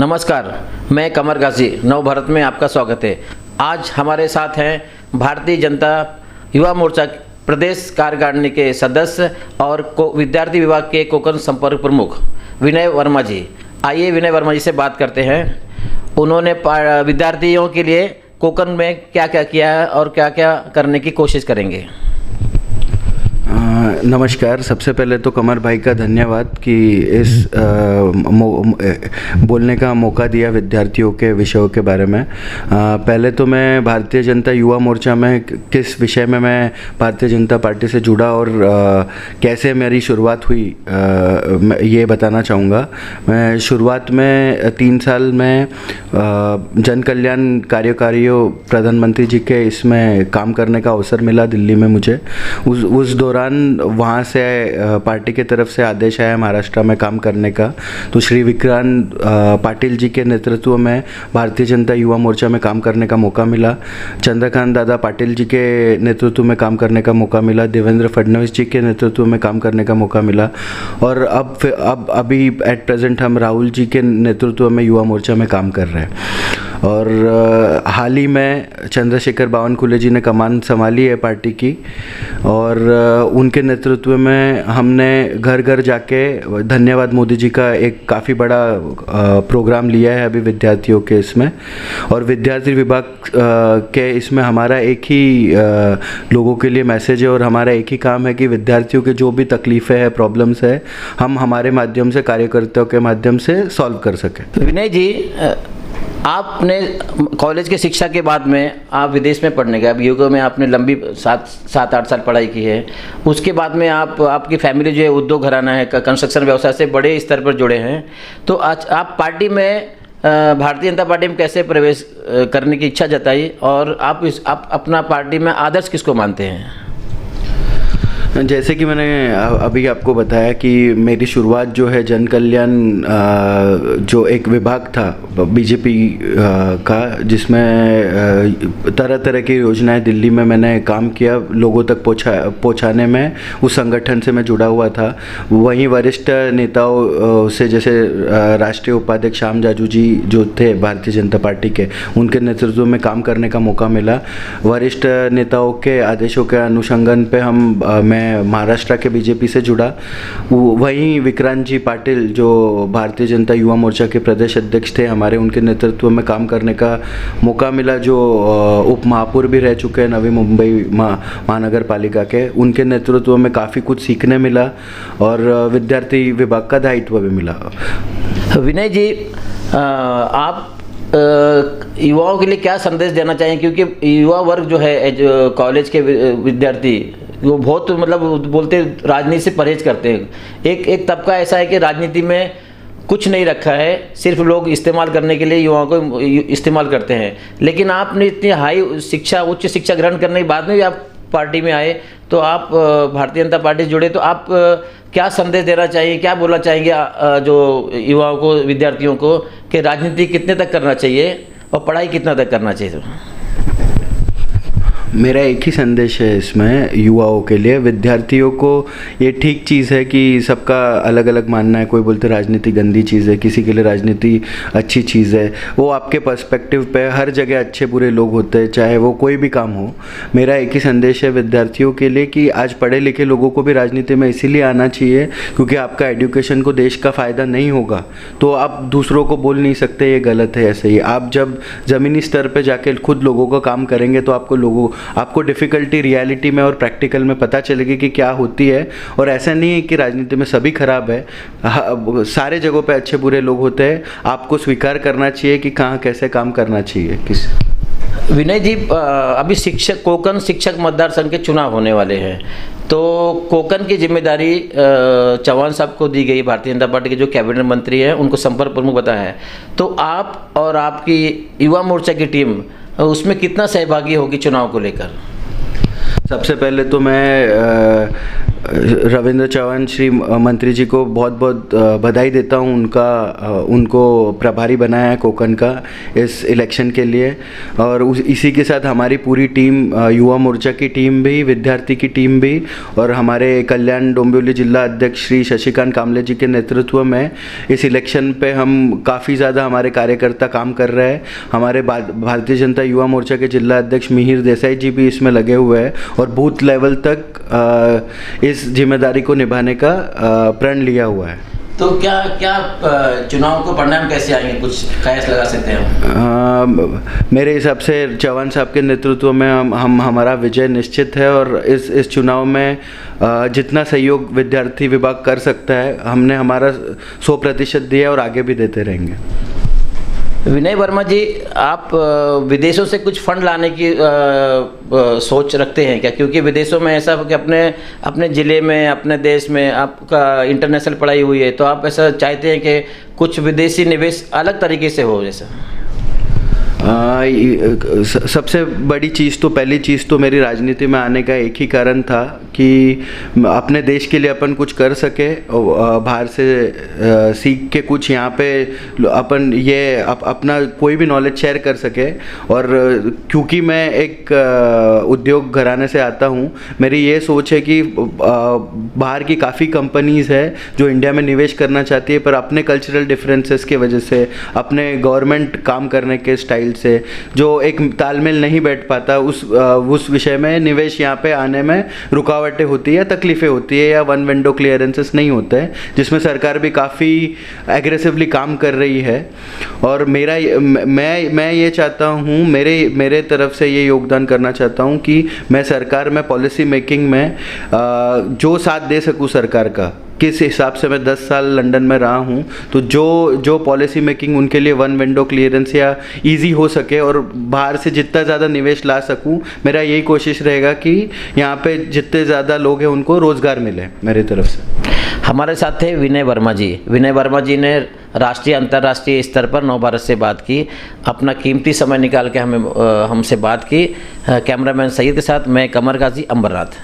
नमस्कार, मैं कमर गाजी नवभारत में आपका स्वागत है। आज हमारे साथ हैं भारतीय जनता युवा मोर्चा प्रदेश कार्यकारिणी के सदस्य और विद्यार्थी विभाग के कोकण संपर्क प्रमुख विनय वर्मा जी। आइए विनय वर्मा जी से बात करते हैं। उन्होंने विद्यार्थियों के लिए कोकण में क्या क्या किया है और क्या क्या करने की कोशिश करेंगे। नमस्कार। सबसे पहले तो कमर भाई का धन्यवाद कि इस बोलने का मौका दिया विद्यार्थियों के विषयों के बारे में। पहले तो मैं भारतीय जनता युवा मोर्चा में किस विषय में मैं भारतीय जनता पार्टी से जुड़ा और कैसे मेरी शुरुआत हुई ये बताना चाहूँगा। मैं शुरुआत में 3 साल में जन कल्याण कार्यकारियों प्रधानमंत्री जी के इसमें काम करने का अवसर मिला दिल्ली में मुझे। उस दौरान वहाँ से पार्टी के तरफ से आदेश आया महाराष्ट्र में काम करने का, तो श्री विक्रांत पाटिल जी के नेतृत्व में भारतीय जनता युवा मोर्चा में काम करने का मौका मिला। चंद्रकांत दादा पाटिल जी के नेतृत्व में काम करने का मौका मिला। देवेंद्र फडणवीस जी के नेतृत्व में काम करने का मौका मिला। और अब अभी एट प्रेजेंट हम राहुल जी के नेतृत्व में युवा मोर्चा में काम कर रहे हैं। और हाल ही में चंद्रशेखर बावनकुले जी ने कमान संभाली है पार्टी की, और उनके नेतृत्व में हमने घर घर जाके धन्यवाद मोदी जी का एक काफ़ी बड़ा प्रोग्राम लिया है अभी विद्यार्थियों के इसमें। और विद्यार्थी विभाग के इसमें हमारा एक ही लोगों के लिए मैसेज है और हमारा एक ही काम है कि विद्यार्थियों के जो भी तकलीफ़ें हैं, प्रॉब्लम्स है, हम हमारे माध्यम से, कार्यकर्ताओं के माध्यम से सॉल्व कर सकें। विनय जी, आपने कॉलेज की शिक्षा के बाद में आप विदेश में पढ़ने गए। अब यूके में आपने लंबी 7-8 साल पढ़ाई की है। उसके बाद में आपकी फैमिली जो है उद्योग घराना है, कंस्ट्रक्शन व्यवसाय से बड़े स्तर पर जुड़े हैं। तो आज आप पार्टी में भारतीय जनता पार्टी में कैसे प्रवेश करने की इच्छा जताई और आप अपना पार्टी में आदर्श किसको मानते हैं? जैसे कि मैंने अभी आपको बताया कि मेरी शुरुआत जो है जन कल्याण जो एक विभाग था बीजेपी का, जिसमें तरह तरह की योजनाएं दिल्ली में मैंने काम किया, लोगों तक पहुंचाने में उस संगठन से मैं जुड़ा हुआ था। वहीं वरिष्ठ नेताओं से, जैसे राष्ट्रीय उपाध्यक्ष श्याम जाजू जी जो थे भारतीय जनता पार्टी के, उनके नेतृत्व में काम करने का मौका मिला। वरिष्ठ नेताओं के आदेशों के अनुसंधान पे मैं महाराष्ट्र के बीजेपी से जुड़ा। वहीं विक्रांत जी पाटिल जो भारतीय जनता युवा मोर्चा के प्रदेश अध्यक्ष थे हमारे, उनके नेतृत्व में काम करने का मौका मिला, जो उप महापौर भी रह चुके हैं नवी मुंबई महानगर पालिका के। उनके नेतृत्व में काफ़ी कुछ सीखने मिला और विद्यार्थी विभाग का दायित्व भी मिला। विनय जी, आप युवाओं के लिए क्या संदेश देना चाहिए? क्योंकि युवा वर्ग जो है, जो कॉलेज के विद्यार्थी, वो बहुत बोलते राजनीति से परहेज करते हैं। एक तबका ऐसा है कि राजनीति में कुछ नहीं रखा है, सिर्फ लोग इस्तेमाल करने के लिए युवाओं को इस्तेमाल करते हैं। लेकिन आपने इतनी हाई शिक्षा, उच्च शिक्षा ग्रहण करने के बाद में भी आप पार्टी में आए, तो आप भारतीय जनता पार्टी से जुड़े, तो आप क्या संदेश देना चाहिए, क्या बोलना चाहेंगे जो युवाओं को, विद्यार्थियों को, कि राजनीति कितने तक करना चाहिए और पढ़ाई कितना तक करना चाहिए? मेरा एक ही संदेश है इसमें युवाओं के लिए, विद्यार्थियों को। ये ठीक चीज़ है कि सबका अलग अलग मानना है। कोई बोलते राजनीति गंदी चीज़ है, किसी के लिए राजनीति अच्छी चीज़ है। वो आपके पर्सपेक्टिव पे, हर जगह अच्छे बुरे लोग होते हैं, चाहे वो कोई भी काम हो। मेरा एक ही संदेश है विद्यार्थियों के लिए कि आज पढ़े लिखे लोगों को भी राजनीति में इसीलिए आना चाहिए क्योंकि आपका एजुकेशन को देश का फ़ायदा नहीं होगा तो आप दूसरों को बोल नहीं सकते ये गलत है। ऐसे ही आप जब ज़मीनी स्तर पर जाके खुद लोगों का काम करेंगे तो आपको डिफ़िकल्टी रियलिटी में और प्रैक्टिकल में पता चलेगी कि क्या होती है। और ऐसा नहीं है कि राजनीति में सभी खराब है, सारे जगहों पे अच्छे बुरे लोग होते हैं। आपको स्वीकार करना चाहिए कि कहाँ कैसे काम करना चाहिए। विनय जी, अभी कोकण शिक्षक मतदार संघ के चुनाव होने वाले हैं, तो कोकण की जिम्मेदारी चौहान साहब को दी गई। भारतीय जनता पार्टी के जो कैबिनेट मंत्री हैं उनको संपर्क प्रमुख बताया है। तो आप और आपकी युवा मोर्चा की टीम उसमें कितना सहभागी होगी चुनाव को लेकर? सबसे पहले तो मैं रविंद्र चौहान श्री मंत्री जी को बहुत बहुत बधाई देता हूँ, उनको प्रभारी बनाया है कोकण का इस इलेक्शन के लिए। और इसी के साथ हमारी पूरी टीम, युवा मोर्चा की टीम भी, विद्यार्थी की टीम भी और हमारे कल्याण डोंबिवली जिला अध्यक्ष श्री शशिकांत कामले जी के नेतृत्व में इस इलेक्शन पे हम काफ़ी ज़्यादा हमारे कार्यकर्ता काम कर रहे हैं। हमारे भारतीय जनता युवा मोर्चा के जिला अध्यक्ष मिहिर देसाई जी भी इसमें लगे हुए हैं और बूथ लेवल तक इस जिम्मेदारी को निभाने का प्रण लिया हुआ है। तो क्या चुनाव को परिणाम कैसे आएंगे, कुछ कयास लगा सकते हैं? मेरे हिसाब से चौहान साहब के नेतृत्व में हमारा विजय निश्चित है और इस चुनाव में जितना सहयोग विद्यार्थी विभाग कर सकता है हमने हमारा 100% दिया और आगे भी देते रहेंगे। विनय वर्मा जी, आप विदेशों से कुछ फंड लाने की सोच रखते हैं क्या? क्योंकि विदेशों में ऐसा कि अपने ज़िले में, अपने देश में आपका इंटरनेशनल पढ़ाई हुई है, तो आप ऐसा चाहते हैं कि कुछ विदेशी निवेश अलग तरीके से हो जैसा? सबसे बड़ी चीज़ तो, पहली चीज़ तो मेरी राजनीति में आने का एक ही कारण था कि अपने देश के लिए अपन कुछ कर सके, बाहर से सीख के कुछ यहाँ पे अपन अपना कोई भी नॉलेज शेयर कर सके। और क्योंकि मैं एक उद्योग घराने से आता हूँ, मेरी ये सोच है कि बाहर की काफ़ी कंपनीज़ है जो इंडिया में निवेश करना चाहती है, पर अपने कल्चरल डिफरेंसेस के वजह से, अपने गवर्नमेंट काम करने के स्टाइल से जो एक तालमेल नहीं बैठ पाता, उस विषय में निवेश यहाँ पे आने में रुकावटें होती है, तकलीफ़ें होती है या वन विंडो क्लियरेंसेस नहीं होते हैं, जिसमें सरकार भी काफ़ी एग्रेसिवली काम कर रही है। और मैं ये चाहता हूँ, मेरे तरफ से ये योगदान करना चाहता हूँ कि मैं सरकार में पॉलिसी मेकिंग में जो साथ दे सकूँ सरकार का, किस हिसाब से मैं 10 साल लंदन में रहा हूँ, तो जो पॉलिसी मेकिंग उनके लिए वन विंडो क्लियरेंस या इजी हो सके और बाहर से जितना ज़्यादा निवेश ला सकूँ, मेरा यही कोशिश रहेगा कि यहाँ पे जितने ज़्यादा लोग हैं उनको रोज़गार मिले मेरी तरफ से। हमारे साथ थे विनय वर्मा जी। विनय वर्मा जी ने राष्ट्रीय अंतर्राष्ट्रीय स्तर पर नवभारत से बात की, अपना कीमती समय निकाल के हमसे बात की। कैमरामैन सईद के साथ मैं कमर गाजी, अंबरनाथ।